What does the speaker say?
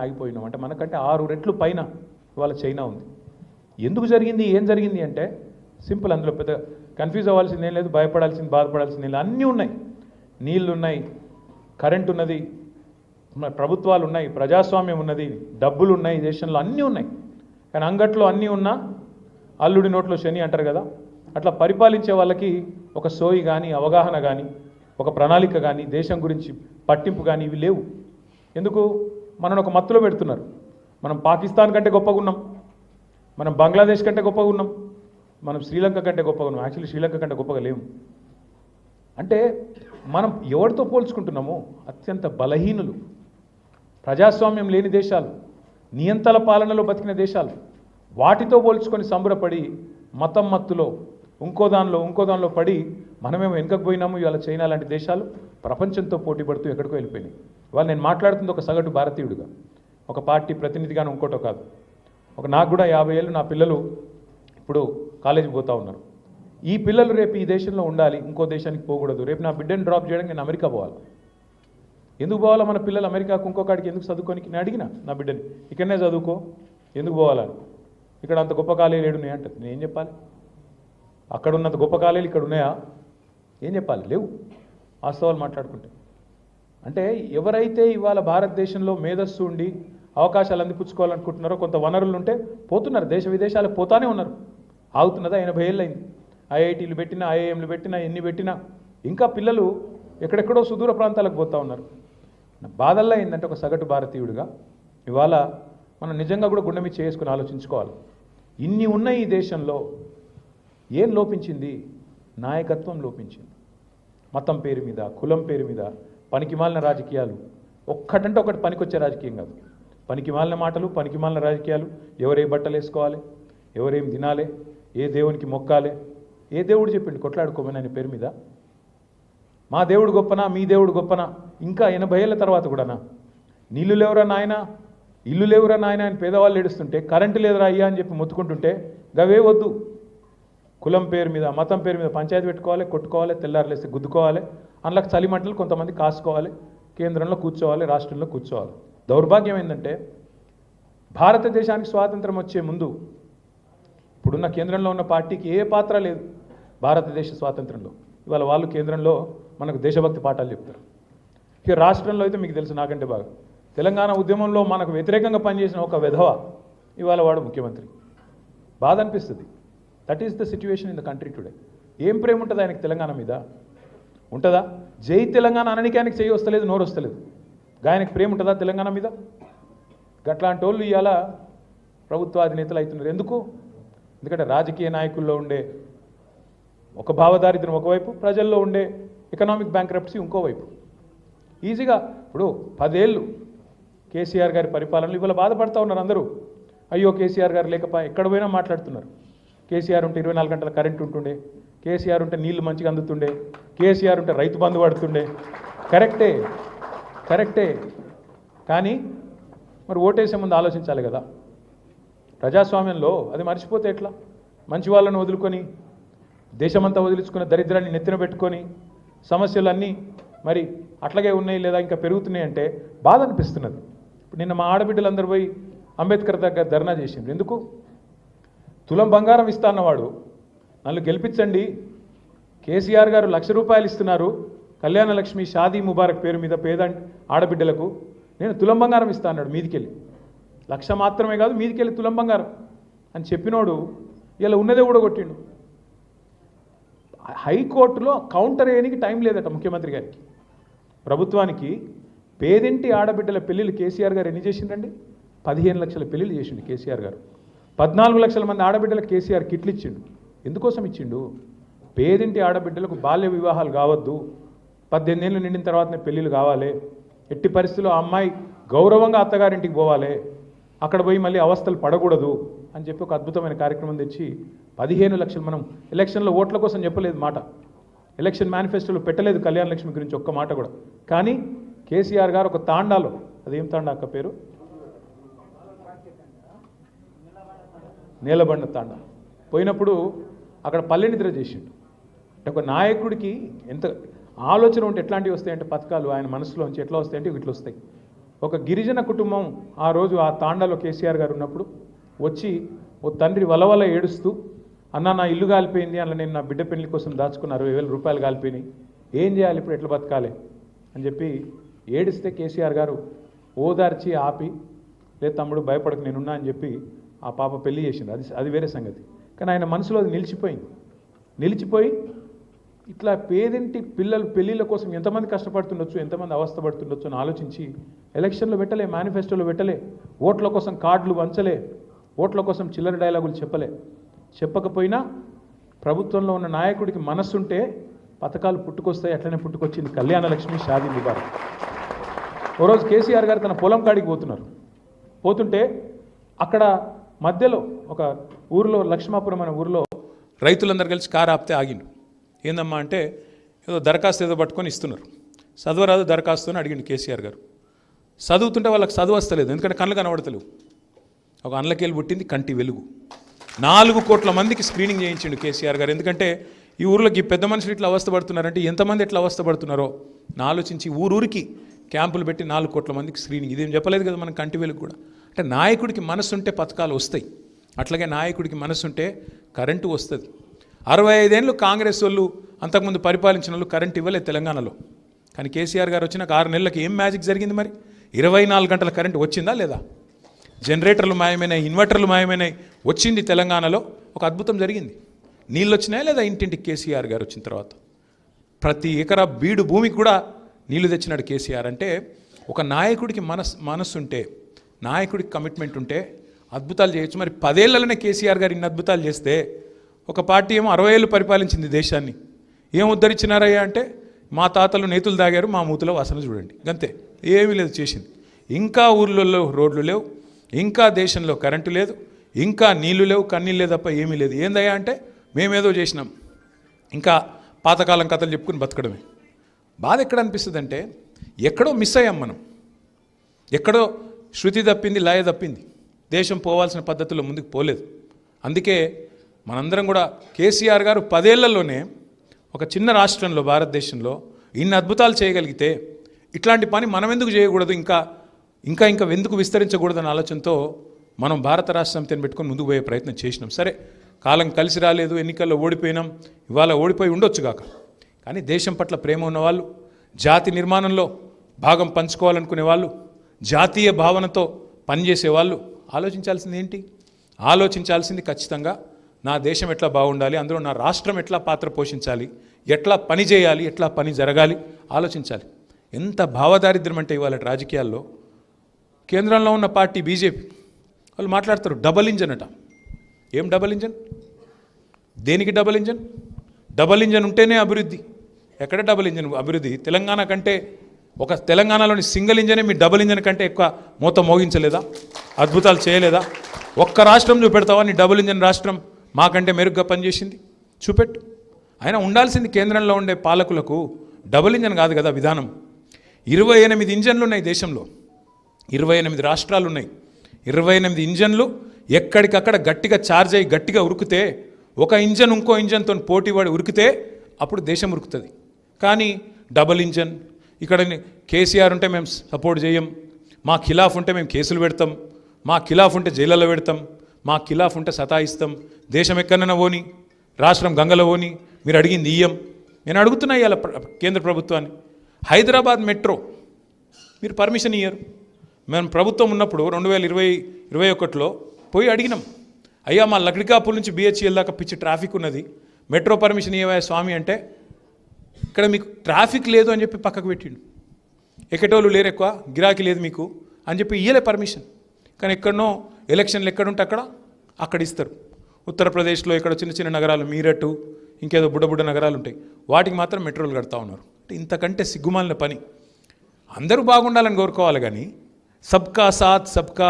ఆగిపోయినాం. అంటే మనకంటే 6 రెట్లు పైన ఇవాళ చైనా ఉంది. ఎందుకు జరిగింది, ఏం జరిగింది అంటే సింపుల్. అందులో పెద్ద కన్ఫ్యూజ్ అవ్వాల్సింది ఏం లేదు, భయపడాల్సింది, బాధపడాల్సింది లేదు. అన్నీ ఉన్నాయి. నీళ్ళు ఉన్నాయి, కరెంట్ ఉన్నది, ప్రభుత్వాలు ఉన్నాయి, ప్రజాస్వామ్యం ఉన్నది, డబ్బులు ఉన్నాయి, దేశంలో అన్నీ ఉన్నాయి. కానీ అంగట్లో అన్నీ ఉన్నా అల్లుడి నోట్లో శని అంటారు కదా, అట్లా పరిపాలించే వాళ్ళకి ఒక సోయి కానీ, అవగాహన కానీ, ఒక ప్రణాళిక కానీ, దేశం గురించి పట్టింపు కానీ ఇవి లేవు. ఎందుకు? మనను ఒక మత్తులో పెడుతున్నారు. మనం పాకిస్తాన్ కంటే గొప్పగా ఉన్నాం, మనం బంగ్లాదేశ్ కంటే గొప్పగా ఉన్నాం, మనం శ్రీలంక కంటే గొప్పగా ఉన్నాం. యాక్చువల్లీ శ్రీలంక కంటే గొప్పగా లేము. అంటే మనం ఎవరితో పోల్చుకుంటున్నామో అత్యంత బలహీనులు, ప్రజాస్వామ్యం లేని దేశాలు, నియంతల పాలనలో బతికిన దేశాలు, వాటితో పోల్చుకొని సంబరపడి మతం మత్తులో ఇంకో దానిలో పడి మనమేమో వెనుకకు పోయినాము. ఇవాళ చైనా లాంటి దేశాలు ప్రపంచంతో పోటీ పడుతూ ఎక్కడికో వెళ్ళిపోయినాయి. ఇవాళ నేను మాట్లాడుతుంది ఒక సగటు భారతీయుడిగా, ఒక పార్టీ ప్రతినిధిగాను, ఇంకోటో కాదు. నాకు కూడా 50 ఏళ్ళు, నా పిల్లలు ఇప్పుడు కాలేజీకి పోతూ ఉన్నారు. ఈ పిల్లలు రేపు ఈ దేశంలో ఉండాలి, ఇంకో దేశానికి పోకూడదు. రేపు నా బిడ్డను డ్రాప్ చేయడానికి నేను అమెరికా పోవాలి. ఎందుకు పోవాలా మన పిల్లలు అమెరికాకు, ఇంకొకటికి ఎందుకు చదువుకోనికి? నేను అడిగిన నా బిడ్డని, ఇక్కడనే చదువుకో, ఎందుకు పోవాలా? ఇక్కడ అంత గొప్ప కాలేజీలు ఏడున్నాయి అంటే నేను ఏం చెప్పాలి? అక్కడ ఉన్నంత గొప్ప కాలేజీలు ఇక్కడ ఉన్నాయా? ఏం చెప్పాలి? లేవు. వాస్తవాలు మాట్లాడుకుంటే. అంటే ఎవరైతే ఇవాళ భారతదేశంలో మేధస్సు ఉండి అవకాశాలు అందిపుచ్చుకోవాలనుకుంటున్నారో, కొంత వనరులు ఉంటే పోతున్నారు, దేశ విదేశాలకు పోతానే ఉన్నారు. ఆగుతున్నదా? 80 ఏళ్ళు అయింది. ఐఐటీలు పెట్టినా, ఐఐఎంలు పెట్టినా, ఎన్ని పెట్టినా ఇంకా పిల్లలు ఎక్కడెక్కడో సుదూర ప్రాంతాలకు పోతూ ఉన్నారు. బాధల్లో ఏంటంటే ఒక సగటు భారతీయుడిగా ఇవాళ మనం నిజంగా కూడా గుండె మీద చేసుకుని ఆలోచించుకోవాలి. ఇన్ని ఉన్న ఈ దేశంలో ఏం లోపించింది? నాయకత్వం లోపించింది. మతం పేరు మీద, కులం పేరు మీద పనికిమాలిన రాజకీయాలు. ఒక్కటంటే ఒకటి పనికొచ్చే రాజకీయం కాదు. పనికిమాలిన మాటలు, పనికిమాలిన రాజకీయాలు. ఎవరే బట్టలు వేసుకోవాలి, ఎవరేం తినాలి, ఏ దేవునికి మొక్కాలి, ఏ దేవుడు చెప్పిండు కొట్లాడుకోమని ఆయన పేరు మీద? మా దేవుడు గొప్పనా, మీ దేవుడు గొప్పనా? ఇంకా 80 ఏళ్ళ తర్వాత కూడానా? నీళ్లు లేవురా నాయన, ఇల్లు లేవురా నాయన అని పేదవాళ్ళు ఏడుస్తుంటే, కరెంటు లేదురా అయ్యా అని చెప్పి మొత్తుకుంటుంటే గవే వద్దు. కులం పేరు మీద, మతం పేరు మీద పంచాయతీ పెట్టుకోవాలి, కొట్టుకోవాలి, తెల్లారులేస్తే గుద్దుకోవాలి, అందులోకి చలిమంటలు కొంతమంది కాసుకోవాలి, కేంద్రంలో కూర్చోవాలి, రాష్ట్రంలో కూర్చోవాలి. దౌర్భాగ్యం ఏంటంటే భారతదేశానికి స్వాతంత్రం వచ్చే ముందు ఇప్పుడున్న కేంద్రంలో ఉన్న పార్టీకి ఏ పాత్ర లేదు భారతదేశ స్వాతంత్రంలో. ఇవాళ వాళ్ళు కేంద్రంలో మనకు దేశభక్తి పాఠాలు చెప్తారు. ఇక రాష్ట్రంలో అయితే మీకు తెలుసు నాకంటే బాగా, తెలంగాణ ఉద్యమంలో మనకు వ్యతిరేకంగా పనిచేసిన ఒక విధవ ఇవాళ వాడు ముఖ్యమంత్రి. బాధ అనిపిస్తుంది. That is the situation in the country today. ఏం ప్రేమ ఉంటుంది ఆయనకి తెలంగాణ మీద? ఉంటుందా? జై తెలంగాణ అనడానికి ఆయనకి చేయి వస్తలేదు, నోరు వస్తలేదు. ఆయనకి ప్రేమ ఉంటుందా తెలంగాణ మీద? గట్లాంటి వాళ్ళు ఇవాళ ప్రభుత్వాధినేతలు అవుతున్నారు. ఎందుకు? ఎందుకంటే రాజకీయ నాయకుల్లో ఉండే ఒక భావదారిద్ర్యం ఒకవైపు, ప్రజల్లో ఉండే ఎకనామిక్ బ్యాంక్రప్సీ ఇంకోవైపు. ఈజీగా ఇప్పుడు 10 ఏళ్ళు కేసీఆర్ గారి పరిపాలనలు ఇవాళ బాధపడుతూ ఉన్నారు అందరూ. అయ్యో కేసీఆర్ గారు లేకపోయి ఎక్కడ పోయినా మాట్లాడుతున్నారు. కేసీఆర్ ఉంటే 24 గంటల కరెంట్ ఉంటుండే, కేసీఆర్ ఉంటే నీళ్లు మంచిగా అందుతుండే, కేసీఆర్ ఉంటే రైతు బంధు పడుతుండే. కరెక్టే. కానీ మరి ఓటేసే ముందు ఆలోచించాలి కదా. ప్రజాస్వామ్యంలో అది మర్చిపోతే ఎట్లా? మంచి వాళ్ళని వదులుకొని, దేశమంతా వదిలించుకున్న దరిద్రాన్ని నెత్తిన పెట్టుకొని సమస్యలన్నీ మరి అట్లాగే ఉన్నాయి లేదా ఇంకా పెరుగుతున్నాయి అంటే బాధ అనిపిస్తున్నది. ఇప్పుడు నిన్న మా ఆడబిడ్డలందరూ పోయి అంబేద్కర్ దగ్గర ధర్నా చేసిండ్రు. ఎందుకు? తులం బంగారం ఇస్తా అన్నవాడు నన్ను గెలిపించండి, కేసీఆర్ గారు ₹1,00,000 ఇస్తున్నారు కళ్యాణ లక్ష్మి షాదీ ముబారక్ పేరు మీద పేద ఆడబిడ్డలకు, నేను తులం బంగారం ఇస్తా అన్నాడు. మీదికెళ్ళి 1,00,000 మాత్రమే కాదు, మీదికెళ్ళి తులం బంగారం అని చెప్పినోడు ఇలా ఉన్నదే కూడా కొట్టిండు. హైకోర్టులో కౌంటర్ వేయడానికి టైం లేదట ముఖ్యమంత్రి గారికి. ప్రభుత్వానికి పేదింటి ఆడబిడ్డల పెళ్ళిళ్ళు కేసీఆర్ గారు ఎన్ని చేసిండండి? 15 లక్షల పెళ్ళిళ్ళు చేసిండు కేసీఆర్ గారు. 14 లక్షల మంది ఆడబిడ్డలకు కేసీఆర్ కిట్లు ఇచ్చిండు. ఎందుకోసం ఇచ్చిండు? పేదింటి ఆడబిడ్డలకు బాల్య వివాహాలు కావద్దు, 18 ఏళ్ళు నిండిన తర్వాతనే పెళ్ళిళ్ళు కావాలి, ఎట్టి పరిస్థితుల్లో ఆ అమ్మాయి గౌరవంగా అత్తగారింటికి పోవాలి, అక్కడ పోయి మళ్ళీ అవస్థలు పడకూడదు అని చెప్పి ఒక అద్భుతమైన కార్యక్రమం తెచ్చి 15 లక్షలు. మనం ఎలక్షన్లో ఓట్ల కోసం చెప్పలేదు మాట, ఎలక్షన్ మేనిఫెస్టోలో పెట్టలేదు కళ్యాణ లక్ష్మి గురించి ఒక్క మాట కూడా. కానీ కేసీఆర్ గారు ఒక తాండాలో, అదేం తాండా అక్క పేరు, నేలబండ తాండా పోయినప్పుడు అక్కడ పల్లె నిద్ర చేసిండు. అంటే ఒక నాయకుడికి ఎంత ఆలోచన ఉంటే ఎట్లాంటివి వస్తాయంటే పథకాలు ఆయన మనసులోంచి ఎట్లా వస్తాయంటే ఇట్లా వస్తాయి. ఒక గిరిజన కుటుంబం ఆ రోజు ఆ తాండాలో కేసీఆర్ గారు ఉన్నప్పుడు వచ్చి ఓ తండ్రి వలవల ఏడుస్తూ అన్న నా ఇల్లు కాలిపోయింది, అలా నేను నా బిడ్డ పెళ్లి కోసం దాచుకున్న 60,000 రూపాయలు కాలిపోయినాయి, ఏం చేయాలి ఇప్పుడు, ఎట్లా బతకాలి అని చెప్పి ఏడిస్తే కేసీఆర్ గారు ఓదార్చి ఆపి, లేదు తమ్ముడు భయపడకు నేనున్నా అని చెప్పి ఆ పాప పెళ్లి చేసింది. అది వేరే సంగతి. కానీ ఆయన మనసులో అది నిలిచిపోయి ఇట్లా పేదింటి పిల్లలు పెళ్ళిళ్ళ కోసం ఎంతమంది కష్టపడుతుండొచ్చు, ఎంతమంది అవస్థపడుతుండొచ్చు అని ఆలోచించి ఎలక్షన్లో పెట్టలే, మేనిఫెస్టోలో పెట్టలే, ఓట్ల కోసం కార్డులు వంచలే, ఓట్ల కోసం చిల్లర డైలాగులు చెప్పకపోయినా ప్రభుత్వంలో ఉన్న నాయకుడికి మనస్సుంటే పథకాలు పుట్టుకొస్తాయి. అట్లనే పుట్టుకొచ్చింది కళ్యాణ లక్ష్మి, షాదీ ముబారక్. ఓ రోజు కేసీఆర్ గారు తన పొలం కాడికి పోతుంటే అక్కడ మధ్యలో ఒక ఊరిలో, లక్ష్మాపురం అనే ఊరిలో రైతులందరూ కలిసి కారు ఆపితే ఆగిండు. ఏందమ్మా అంటే ఏదో దరఖాస్తు ఏదో పట్టుకొని ఇస్తున్నారు. చదవరాదు దరఖాస్తు అని అడిగిండు కేసీఆర్ గారు. చదువుతుంటే వాళ్ళకి చదువు వస్తలేదు, ఎందుకంటే కళ్ళు కనబడతలేవు. ఒక అండ్లకేలు పుట్టింది కంటి వెలుగు. 4 కోట్ల మందికి స్క్రీనింగ్ చేయించిండు కేసీఆర్ గారు. ఎందుకంటే ఈ ఊర్లోకి పెద్ద మనుషులు ఇట్లా అవస్థపడుతున్నారంటే ఎంతమంది ఎట్లా అవస్థపడుతున్నారో ఆలోచించి ఊరికి క్యాంపులు పెట్టి 4 కోట్ల మందికి స్క్రీనింగ్. ఇదేం చెప్పలేదు కదా మనం కంటి వెలుగు కూడా. అంటే నాయకుడికి మనసు ఉంటే పథకాలు వస్తాయి, అట్లాగే నాయకుడికి మనసు ఉంటే కరెంటు వస్తుంది. 65 ఏళ్ళు కాంగ్రెస్ వాళ్ళు అంతకుముందు పరిపాలించిన వాళ్ళు కరెంటు ఇవ్వలేదు తెలంగాణలో. కానీ కేసీఆర్ గారు వచ్చినాక 6 నెలలకు ఏం మ్యాజిక్ జరిగింది మరి? 24 గంటల కరెంటు వచ్చిందా లేదా? జనరేటర్లు మాయమైనాయి, ఇన్వర్టర్లు మాయమైనాయి, వచ్చింది తెలంగాణలో. ఒక అద్భుతం జరిగింది. నీళ్ళు వచ్చినాయా లేదా ఇంటింటికి కేసీఆర్ గారు వచ్చిన తర్వాత? ప్రతి ఎకరా బీడు భూమికి కూడా నీళ్లు తెచ్చినాడు కేసీఆర్. అంటే ఒక నాయకుడికి మనస్సు ఉంటే, నాయకుడికి కమిట్మెంట్ ఉంటే అద్భుతాలు చేయొచ్చు. మరి 10 ఏళ్లలోనే కేసీఆర్ గారు ఇన్ని అద్భుతాలు చేస్తే, ఒక పార్టీ ఏమో 60 ఏళ్ళు పరిపాలించింది దేశాన్ని, ఏం ఉద్ధరించినారయ్యా అంటే మా తాతలు నేతులు తాగారు, మా మూతులో వాసన చూడండి, అంతే, ఏమీ లేదు చేసింది. ఇంకా ఊర్లలో రోడ్లు లేవు, ఇంకా దేశంలో కరెంటు లేదు, ఇంకా నీళ్లు లేవు, కన్నీళ్ళు లేదు తప్ప ఏమీ లేదు. ఏందయ్యా అంటే మేమేదో చేసినాం, ఇంకా పాతకాలం కథలు చెప్పుకుని బతకడమే. బాధ ఎక్కడ అనిపిస్తుంది అంటే ఎక్కడో మిస్ అయ్యాం మనం, ఎక్కడో శృతి తప్పింది, లయ తప్పింది, దేశం పోవాల్సిన పద్ధతిలో ముందుకు పోలేదు. అందుకే మనందరం కూడా కేసీఆర్ గారు 10 ఏళ్లలోనే ఒక చిన్న రాష్ట్రంలో, భారతదేశంలో ఇన్ని అద్భుతాలు చేయగలిగితే ఇట్లాంటి పని మనం ఎందుకు చేయకూడదు, ఇంకా ఎందుకు విస్తరించకూడదన్న ఆలోచనతో మనం భారత రాష్ట్ర సమితిని పెట్టుకొని ముందుకు పోయే ప్రయత్నం చేసినాం. సరే, కాలం కలిసి రాలేదు, ఎన్నికల్లో ఓడిపోయినాం, ఇవాళ ఓడిపోయి ఉండొచ్చు కాక, కానీ దేశం పట్ల ప్రేమ ఉన్నవాళ్ళు, జాతి నిర్మాణంలో భాగం పంచుకోవాలనుకునే వాళ్ళు, జాతీయ భావనతో పనిచేసేవాళ్ళు ఆలోచించాల్సింది ఏంటి? ఆలోచించాల్సింది ఖచ్చితంగా నా దేశం ఎట్లా బాగుండాలి, అందులో నా రాష్ట్రం ఎట్లా పాత్ర పోషించాలి, ఎట్లా పని చేయాలి, ఎట్లా పని జరగాలి ఆలోచించాలి. ఎంత భావదారిద్ర్యం అంటే ఇవాళ రాజకీయాల్లో కేంద్రంలో ఉన్న పార్టీ బీజేపీ వాళ్ళు మాట్లాడతారు డబల్ ఇంజన్ అట. ఏం డబల్ ఇంజన్? దేనికి డబల్ ఇంజన్? డబల్ ఇంజన్ ఉంటేనే అభివృద్ధి. ఎక్కడ డబల్ ఇంజన్ అభివృద్ధి? తెలంగాణ కంటే ఒక తెలంగాణలోని సింగిల్ ఇంజనే మీ డబుల్ ఇంజన్ కంటే ఎక్కువ మూత మోగించలేదా? అద్భుతాలు చేయలేదా? ఒక్క రాష్ట్రం చూపెడతావా నీ డబుల్ ఇంజన్ రాష్ట్రం మాకంటే మెరుగ్గా పనిచేసింది? చూపెట్టు. అయినా ఉండాల్సింది కేంద్రంలో ఉండే పాలకులకు డబుల్ ఇంజన్ కాదు కదా విధానం. 28 ఇంజన్లు ఉన్నాయి దేశంలో, 28 రాష్ట్రాలు ఉన్నాయి. 28 ఇంజన్లు ఎక్కడికక్కడ గట్టిగా ఛార్జ్ అయ్యి గట్టిగా ఉరికితే, ఒక ఇంజన్ ఇంకో ఇంజన్తో పోటీ పడి ఉరికితే అప్పుడు దేశం ఉరుకుతుంది. కానీ డబుల్ ఇంజన్, ఇక్కడ కేసీఆర్ ఉంటే మేము సపోర్ట్ చేయం, మా ఖిలాఫ్ ఉంటే మేము కేసులు పెడతాం, మా ఖిలాఫ్ ఉంటే జైళ్ళలో పెడతాం, మా ఖిలాఫ్ ఉంటే సతాయిస్తాం, దేశం ఎక్కడైనా పోని, రాష్ట్రం గంగలో పోని, మీరు అడిగింది ఇయ్యం. నేను అడుగుతున్నా ఇవాళ కేంద్ర ప్రభుత్వాన్ని, హైదరాబాద్ మెట్రో మీరు పర్మిషన్ ఇయ్యరు. మేము ప్రభుత్వం ఉన్నప్పుడు 2021లో పోయి అడిగినాం, అయ్యా మా లక్డికాపూర్ నుంచి బిహెచ్ఎల్ దాకా పిచ్చి ట్రాఫిక్ ఉన్నది, మెట్రో పర్మిషన్ ఇవ్వయా స్వామి అంటే, ఇక్కడ మీకు ట్రాఫిక్ లేదు అని చెప్పి పక్కకు పెట్టిండు. ఎక్కటోళ్ళు లేరు, ఎక్కువ గిరాకీ లేదు మీకు అని చెప్పి ఇయ్యలే పర్మిషన్. కానీ ఎక్కడనో ఎలక్షన్లు ఎక్కడుంటే అక్కడ ఇస్తారు. ఉత్తరప్రదేశ్లో ఇక్కడ చిన్న చిన్న నగరాలు, మీరట్, ఇంకేదో బుడ్డ నగరాలు ఉంటాయి, వాటికి మాత్రం మెట్రోలు కడతా ఉన్నారు. అంటే ఇంతకంటే సిగ్గుమాలిన పని. అందరూ బాగుండాలని కోరుకోవాలి, కానీ సబ్కా సాత్ సబ్కా